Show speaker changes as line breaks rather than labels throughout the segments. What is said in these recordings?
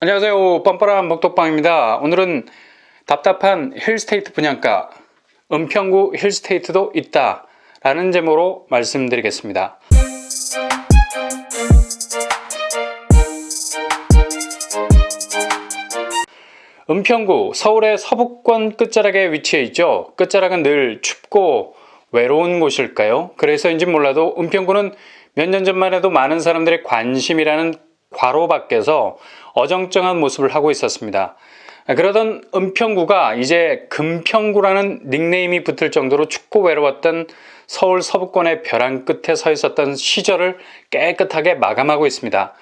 안녕하세요. 뻔뻔한 목독방입니다. 오늘은 답답한 힐스테이트 분양가, 은평구 힐스테이트도 있다 라는 제목으로 말씀드리겠습니다. 은평구, 서울의 서북권 끝자락에 위치해 있죠. 끝자락은 늘 춥고 외로운 곳일까요? 그래서인지 몰라도 은평구는 몇 년 전만 해도 많은 사람들의 관심이라는 괄호 밖에서 어정쩡한 모습을 하고 있었습니다. 그러던 은평구가 이제 금평구라는 닉네임이 붙을 정도로 춥고 외로웠던 서울 서부권의 벼랑 끝에 서 있었던 시절을 깨끗하게 마감하고 있습니다.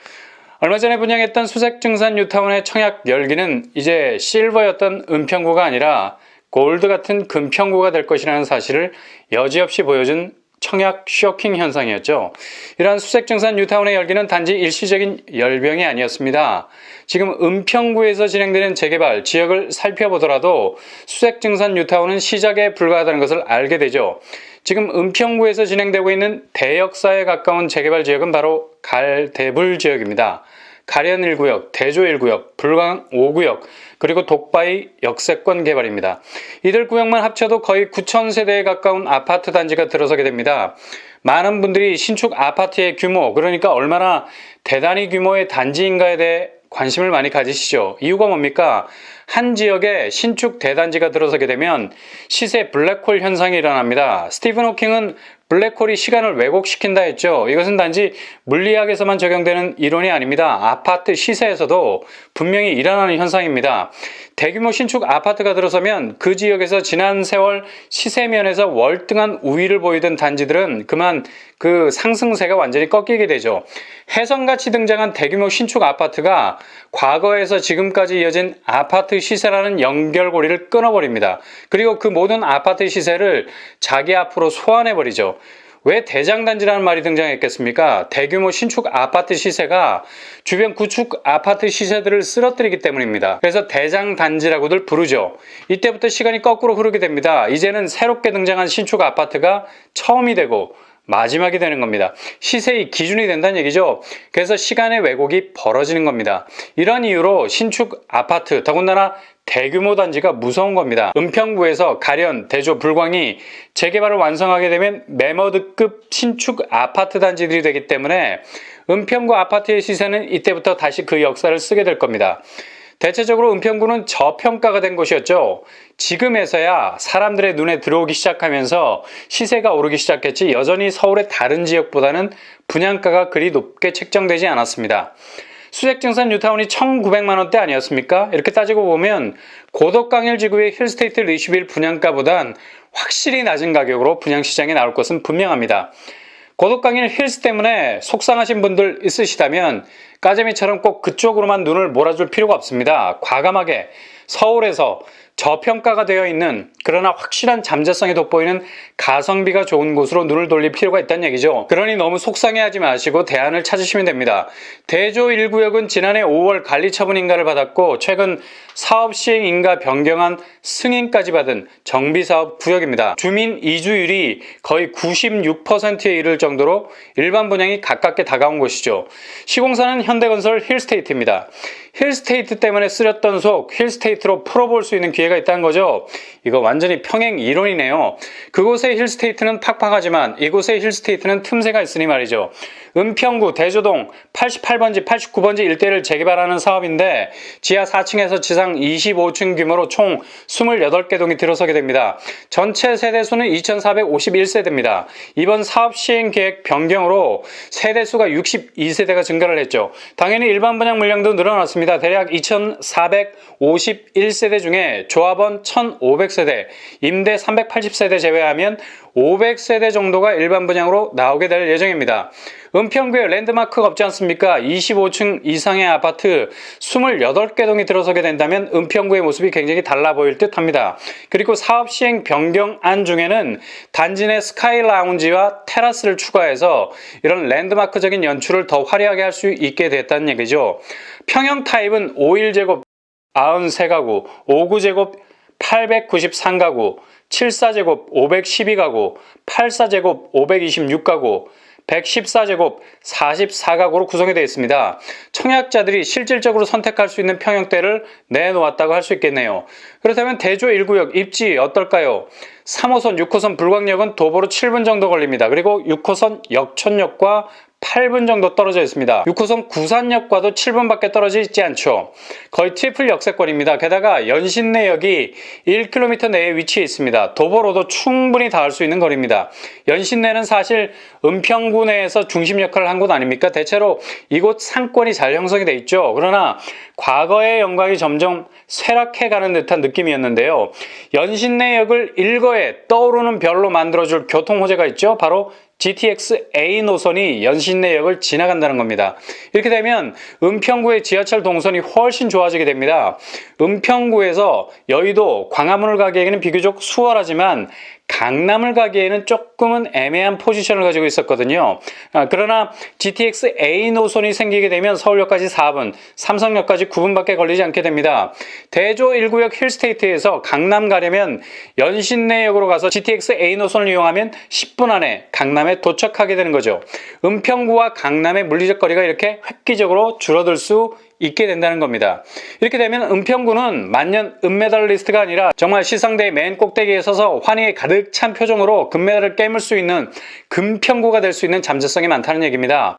얼마 전에 분양했던 수색증산 뉴타운의 청약 열기는 이제 실버였던 은평구가 아니라 골드 같은 금평구가 될 것이라는 사실을 여지없이 보여준 청약 쇼킹 현상이었죠. 이러한 수색증산 뉴타운의 열기는 단지 일시적인 열병이 아니었습니다. 지금 은평구에서 진행되는 재개발 지역을 살펴보더라도 수색증산 뉴타운은 시작에 불과하다는 것을 알게 되죠. 지금 은평구에서 진행되고 있는 대역사에 가까운 재개발 지역은 바로 갈대불 지역입니다. 가련 1구역, 대조 1구역, 불광 5구역, 그리고 독바이 역세권 개발입니다. 이들 구역만 합쳐도 거의 9,000세대에 가까운 아파트 단지가 들어서게 됩니다. 많은 분들이 신축 아파트의 규모, 그러니까 얼마나 대단히 규모의 단지인가에 대해 관심을 많이 가지시죠. 이유가 뭡니까? 한 지역에 신축 대단지가 들어서게 되면 시세 블랙홀 현상이 일어납니다. 스티븐 호킹은 블랙홀이 시간을 왜곡시킨다 했죠. 이것은 단지 물리학에서만 적용되는 이론이 아닙니다. 아파트 시세에서도 분명히 일어나는 현상입니다. 대규모 신축 아파트가 들어서면 그 지역에서 지난 세월 시세면에서 월등한 우위를 보이던 단지들은 그만 그 상승세가 완전히 꺾이게 되죠. 혜성같이 등장한 대규모 신축 아파트가 과거에서 지금까지 이어진 아파트 시세라는 연결고리를 끊어버립니다. 그리고 그 모든 아파트 시세를 자기 앞으로 소환해버리죠. 왜 대장단지라는 말이 등장했겠습니까? 대규모 신축 아파트 시세가 주변 구축 아파트 시세들을 쓰러뜨리기 때문입니다. 그래서 대장단지라고들 부르죠. 이때부터 시간이 거꾸로 흐르게 됩니다. 이제는 새롭게 등장한 신축 아파트가 처음이 되고 마지막이 되는 겁니다. 시세의 기준이 된다는 얘기죠. 그래서 시간의 왜곡이 벌어지는 겁니다. 이런 이유로 신축 아파트, 더군다나 대규모 단지가 무서운 겁니다. 은평구에서 가련, 대조, 불광이 재개발을 완성하게 되면 매머드급 신축 아파트 단지들이 되기 때문에 은평구 아파트의 시세는 이때부터 다시 그 역사를 쓰게 될 겁니다. 대체적으로 은평구는 저평가가 된 곳이었죠. 지금에서야 사람들의 눈에 들어오기 시작하면서 시세가 오르기 시작했지 여전히 서울의 다른 지역보다는 분양가가 그리 높게 책정되지 않았습니다. 수색증산 뉴타운이 1,900만원대 아니었습니까? 이렇게 따지고 보면 고덕강일 지구의 힐스테이트 리슈빌 분양가보단 확실히 낮은 가격으로 분양시장에 나올 것은 분명합니다. 고덕강일 힐스 때문에 속상하신 분들 있으시다면 까재미처럼 꼭 그쪽으로만 눈을 몰아줄 필요가 없습니다. 과감하게 서울에서 저평가가 되어 있는 그러나 확실한 잠재성이 돋보이는 가성비가 좋은 곳으로 눈을 돌릴 필요가 있다는 얘기죠. 그러니 너무 속상해하지 마시고 대안을 찾으시면 됩니다. 대조 1구역은 지난해 5월 관리처분 인가를 받았고 최근 사업시행 인가 변경안 승인까지 받은 정비사업 구역입니다. 주민 이주율이 거의 96%에 이를 정도로 일반 분양이 가깝게 다가온 곳이죠. 시공사는 현대건설 힐스테이트입니다. 힐스테이트 때문에 쓰렸던 속 힐스테이트로 풀어볼 수 있는 기회가 있다는 거죠. 이거 완전히 평행 이론이네요. 그곳의 힐스테이트는 팍팍하지만 이곳의 힐스테이트는 틈새가 있으니 말이죠. 은평구 대조동 88번지 89번지 일대를 재개발하는 사업인데 지하 4층에서 지상 25층 규모로 총 28개 동이 들어서게 됩니다. 전체 세대수는 2451세대입니다. 이번 사업 시행 계획 변경으로 세대수가 62세대가 증가를 했죠. 당연히 일반 분양 물량도 늘어났습니다. 대략 2451세대 중에 조합원 1500세대, 임대 380세대 제외하면 500세대 정도가 일반 분양으로 나오게 될 예정입니다. 은평구에 랜드마크가 없지 않습니까? 25층 이상의 아파트 28개 동이 들어서게 된다면 은평구의 모습이 굉장히 달라 보일 듯 합니다. 그리고 사업 시행 변경안 중에는 단지 내 스카이 라운지와 테라스를 추가해서 이런 랜드마크적인 연출을 더 화려하게 할 수 있게 됐다는 얘기죠. 평형 타입은 51제곱 93가구, 59제곱 893가구, 74제곱 512가구, 84제곱 526가구, 114제곱 44가구로 구성이 되어 있습니다. 청약자들이 실질적으로 선택할 수 있는 평형대를 내놓았다고 할 수 있겠네요. 그렇다면 대조 1구역 입지 어떨까요? 3호선, 6호선 불광역은 도보로 7분 정도 걸립니다. 그리고 6호선 역천역과 8분 정도 떨어져 있습니다. 6호선 구산역과도 7분밖에 떨어져 있지 않죠. 거의 트리플 역세권입니다. 게다가 연신내역이 1km 내에 위치해 있습니다. 도보로도 충분히 닿을 수 있는 거리입니다. 연신내는 사실 은평구 내에서 중심 역할을 한 곳 아닙니까? 대체로 이곳 상권이 잘 형성이 돼 있죠. 그러나 과거의 영광이 점점 쇠락해가는 듯한 느낌이었는데요. 연신내역을 일거에 떠오르는 별로 만들어줄 교통호재가 있죠. 바로 GTX A 노선이 연신내역을 지나간다는 겁니다. 이렇게 되면 은평구의 지하철 동선이 훨씬 좋아지게 됩니다. 은평구에서 여의도, 광화문을 가기에는 비교적 수월하지만 강남을 가기에는 조금은 애매한 포지션을 가지고 있었거든요. 그러나 GTX A 노선이 생기게 되면 서울역까지 4분, 삼성역까지 9분밖에 걸리지 않게 됩니다. 대조 1구역 힐스테이트에서 강남 가려면 연신내역으로 가서 GTX A 노선을 이용하면 10분 안에 강남에 도착하게 되는 거죠. 은평구와 강남의 물리적 거리가 이렇게 획기적으로 줄어들 수 있게 된다는 겁니다. 이렇게 되면 은평구는 만년 은메달리스트가 아니라 정말 시상대의 맨 꼭대기에 서서 환희에 가득 찬 표정으로 금메달을 깨물 수 있는 금평구가 될 수 있는 잠재성이 많다는 얘기입니다.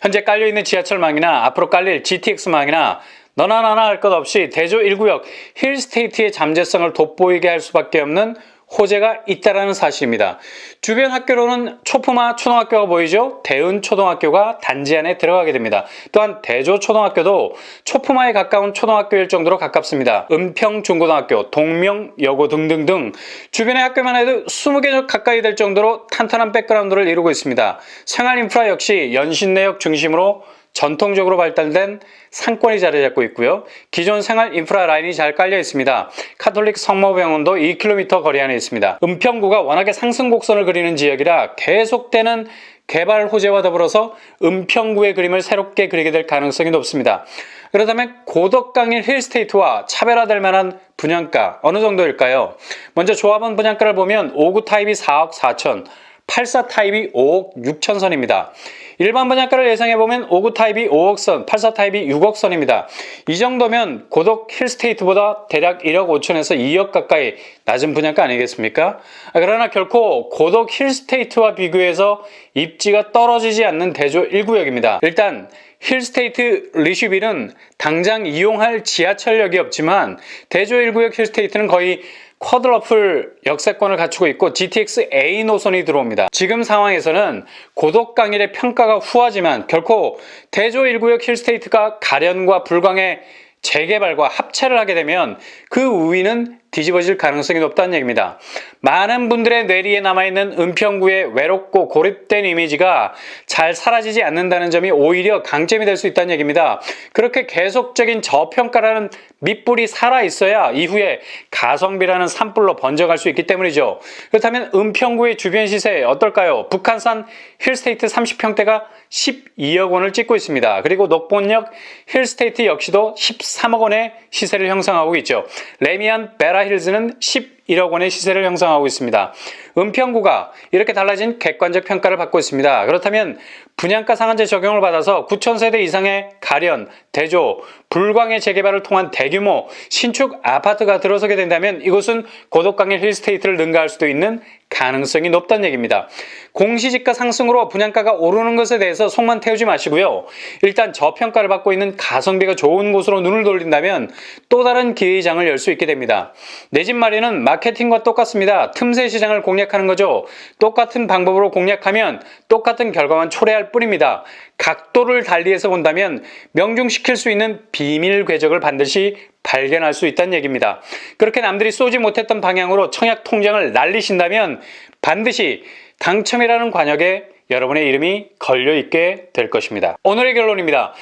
현재 깔려있는 지하철망이나 앞으로 깔릴 GTX망이나 너나 나나 할 것 없이 대조 1구역 힐스테이트의 잠재성을 돋보이게 할 수밖에 없는 호재가 있다는 사실입니다. 주변 학교로는 초품화 초등학교가 보이죠. 대은초등학교가 단지 안에 들어가게 됩니다. 또한 대조초등학교도 초품화에 가까운 초등학교일 정도로 가깝습니다. 은평중고등학교, 동명여고 등등등 주변의 학교만 해도 20개 가까이 될 정도로 탄탄한 백그라운드를 이루고 있습니다. 생활인프라 역시 연신내역 중심으로 전통적으로 발달된 상권이 자리 잡고 있고요. 기존 생활 인프라 라인이 잘 깔려 있습니다. 카톨릭 성모병원도 2km 거리 안에 있습니다. 은평구가 워낙에 상승곡선을 그리는 지역이라 계속되는 개발 호재와 더불어서 은평구의 그림을 새롭게 그리게 될 가능성이 높습니다. 그렇다면 고덕강일 힐스테이트와 차별화될 만한 분양가 어느 정도일까요? 먼저 조합원 분양가를 보면 5구 타입이 4억 4천, 84 타입이 5억 6천 선입니다. 일반 분양가를 예상해보면 5구 타입이 5억 선, 84 타입이 6억 선입니다. 이 정도면 고덕 힐스테이트보다 대략 1억 5천에서 2억 가까이 낮은 분양가 아니겠습니까? 그러나 결코 고덕 힐스테이트와 비교해서 입지가 떨어지지 않는 대조 1구역입니다. 일단 힐스테이트 리슈빌은 당장 이용할 지하철역이 없지만 대조 1구역 힐스테이트는 거의 쿼드러플 역세권을 갖추고 있고 GTX A 노선이 들어옵니다. 지금 상황에서는 고덕강일의 평가가 후하지만 결코 대조 1구역 힐스테이트가 가련과 불광의 재개발과 합체를 하게 되면 그 우위는 뒤집어질 가능성이 높다는 얘기입니다. 많은 분들의 뇌리에 남아있는 은평구의 외롭고 고립된 이미지가 잘 사라지지 않는다는 점이 오히려 강점이 될 수 있다는 얘기입니다. 그렇게 계속적인 저평가라는 밑불이 살아있어야 이후에 가성비라는 산불로 번져갈 수 있기 때문이죠. 그렇다면 은평구의 주변 시세 어떨까요? 북한산 힐스테이트 30평대가 12억 원을 찍고 있습니다. 그리고 녹본역 힐스테이트 역시도 13억 원의 시세를 형성하고 있죠. 레미안 베라힐즈는 11억 원의 시세를 형성하고 있습니다. 은평구가 이렇게 달라진 객관적 평가를 받고 있습니다. 그렇다면 분양가 상한제 적용을 받아서 9,000세대 이상의 가련, 대조, 불광의 재개발을 통한 대규모 신축 아파트가 들어서게 된다면 이곳은 고덕강일 힐스테이트를 능가할 수도 있는 가능성이 높다는 얘기입니다. 공시지가 상승으로 분양가가 오르는 것에 대해서 속만 태우지 마시고요. 일단 저평가를 받고 있는 가성비가 좋은 곳으로 눈을 돌린다면 또 다른 기회의 장을 열 수 있게 됩니다. 내 집 마련은 마케팅과 똑같습니다. 틈새 시장을 공략하는 거죠. 똑같은 방법으로 공략하면 똑같은 결과만 초래할 뿐입니다. 각도를 달리해서 본다면 명중시킬 수 있는 비밀 궤적을 반드시 발견할 수 있다는 얘기입니다. 그렇게 남들이 쏘지 못했던 방향으로 청약 통장을 날리신다면 반드시 당첨이라는 관역에 여러분의 이름이 걸려있게 될 것입니다. 오늘의 결론입니다.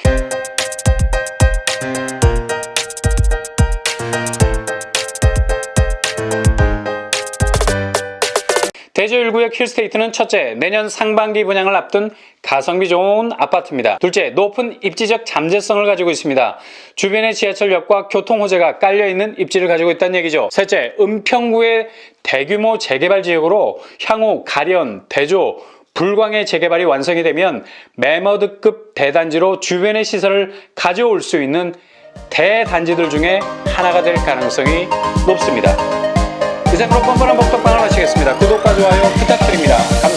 대조 1구역 힐스테이트는 첫째, 내년 상반기 분양을 앞둔 가성비 좋은 아파트입니다. 둘째, 높은 입지적 잠재성을 가지고 있습니다. 주변의 지하철역과 교통호재가 깔려있는 입지를 가지고 있다는 얘기죠. 셋째, 은평구의 대규모 재개발 지역으로 향후 가련, 대조, 불광의 재개발이 완성이 되면 매머드급 대단지로 주변의 시설을 가져올 수 있는 대단지들 중에 하나가 될 가능성이 높습니다. 이상으로 뻔뻔한 복덕방을 마치겠습니다. 구독과 좋아요 부탁드립니다. 감사합니다.